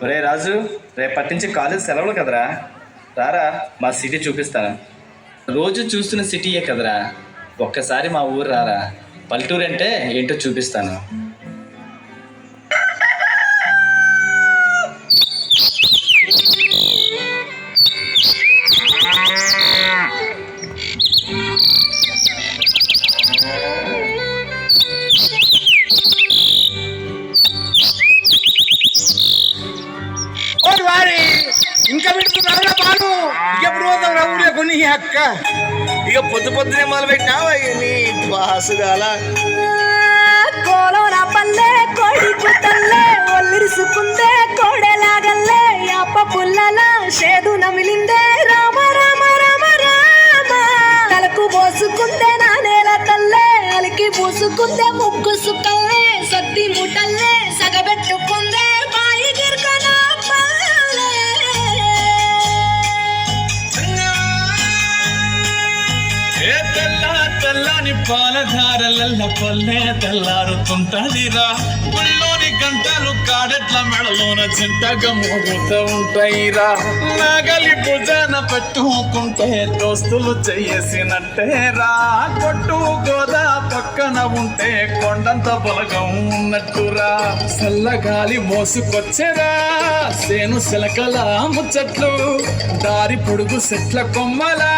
ఒరే రాజు, రేపటి నుంచి కాలేజ్ సెలవులు కదరా, రారా మా సిటీ చూపిస్తాను. రోజు చూస్తున్న సిటీయే కదరా, ఒక్కసారి మా ఊరు రారా, పల్లెటూరు అంటే ఏంటో చూపిస్తాను. ఇంకా పెడుతున్నారా బాను? ఎప్పుడు పోతాం రా ఊళ్ళో కొన్ని అక్క? ఇక పొద్దు పొద్దునే మొదలు పెట్టినావా నీ బాసుగాల? కోలోన పల్లె కోడి పుట్టల్లే ఒల్లిరుసుకుందే కోడెలాగల్లే యాప పుల్లల షేదు నమిలిందే రామ రామ రామ రామ తలకు పోసుకుందే నా నేల తల్లే అలికి పూసుకుందే ముగ్గు సుక్కల్లే సద్ది ముటల్లే సగబెట్టుకుందే బాయి గిర్కన పల్లె. తెల్లని పాలధారలల్ల పల్లె తెల్లారుతుంటదిరా, ఊళ్ళోని గంటలు కాడెట్ల మెడలోన చింతగా మోగుతూ ఉంటాయిరా. నాగలి భుజాన పెట్టుకుంటే దోస్తులు చేసినట్టేరా, కొట్టు గోదా పక్కన ఉంటే కొండంత బలగం ఉన్నట్టురా. చల్లగాలి మోసుకొచ్చేరా సేను శిలకల ముచ్చట్లు, దారి పొడుగు చెట్ల కొమ్మలా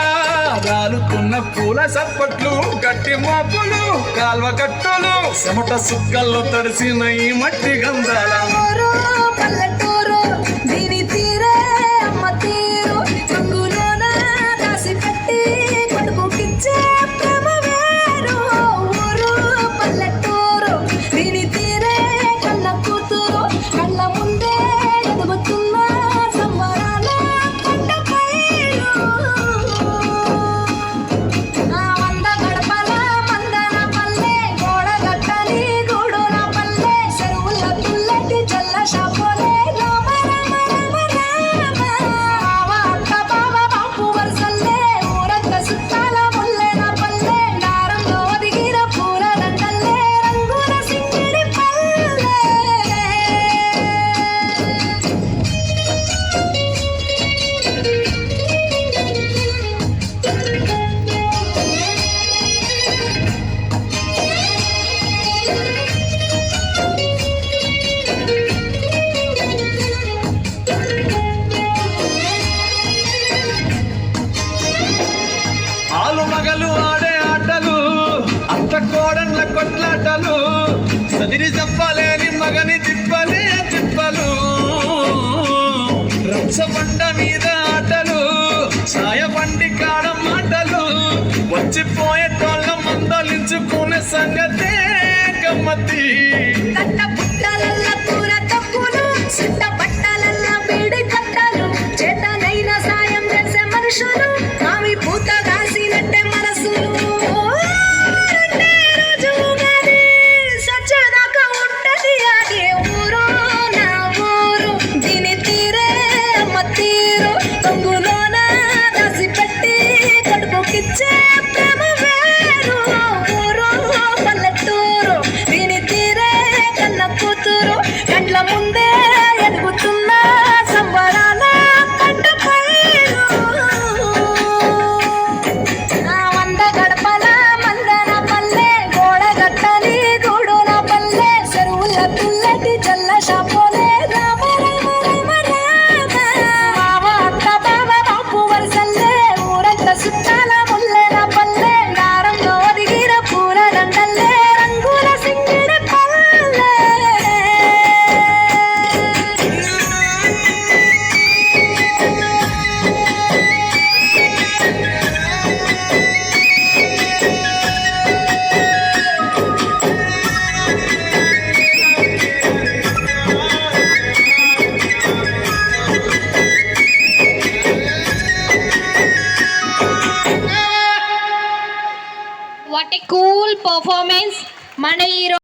రాలుతున్న పూల సప్పట్లు, గట్టి మోపులు కాల్వ గట్టులు చెమట సుక్కల్లో తడిసిన ఈ మట్టి గంధాల. పల్లెటూరు దీని తీరే అమ్మ తీరు చంగులోన దాసి కట్టి కొడుకుకిచ్చే ప్రేమ వేరు. ఊరు పల్లెటూరు దీని తీరే కళ్ళ కూతురు కళ్ళ ముందే ఎదుగుతున్న సంబరాల పంట పైరు. వంద గడపల మందన పల్లె గోడ గట్టని గూడున పల్లె చెరువుల తుల్లటి జల్ల షాపోలే రామ రామ రామ రామ బావ అక్క బావ బాపు వరసల్లే ఊరంత సుట్టాల ముల్లెన పల్లె దారంలో ఒదిగిన పూల దండల్లే రంగుల సింగిడి పల్లె. ఆలు మగలు ఆడే ఆటలు, అత్త కోడన్ల కొట్లాటలు, సదిరి చెప్పలేని మగని తిప్పలే తిప్పలు. రచ్చబండ మీద ఆటలు, సాయబండి కాడ మాటలు, వచ్చిపోయేటోళ్ళ మందలించుకునే సంగతే గమ్మతి. కట్ట పుట్టలల్ల కూర తప్పులు సుట్ట పట్టలల్ల వేడి కట్టలు చేతనైన సాయం చేసే మనుషులు ఆమె పూత కాసినట్టే మనసులు. రెండే రోజు ఉగాది సచ్చేదాకా ఉంటది అదే ఊరు నా ఊరు దీని తీరే అమ్మ తీరు తొంగులోన దాసి పెట్టి కడుపుకిచ్చే ప్రేమ వేరు. ఊరు పల్లెటూరు దీని తీరే కన్న కూతురు కండ్ల ముందే ఎదుగుతున్న సంబరాల పంట పైరు. వంద గడపల మందన పల్లె గోడ గట్టని గూడున పల్లె చెరువుల తుల్లటి జల్ల షాపోలే రామ రామ రామ రామ బావ అక్క బావ బాపు వరసల్లే ఊరంత సుట్టాల ముల్లెన పల్లె దారంలో ఒదిగిన పూల దండల్లే రంగుల సింగిడి పల్లె. What a cool performance! మన హీరో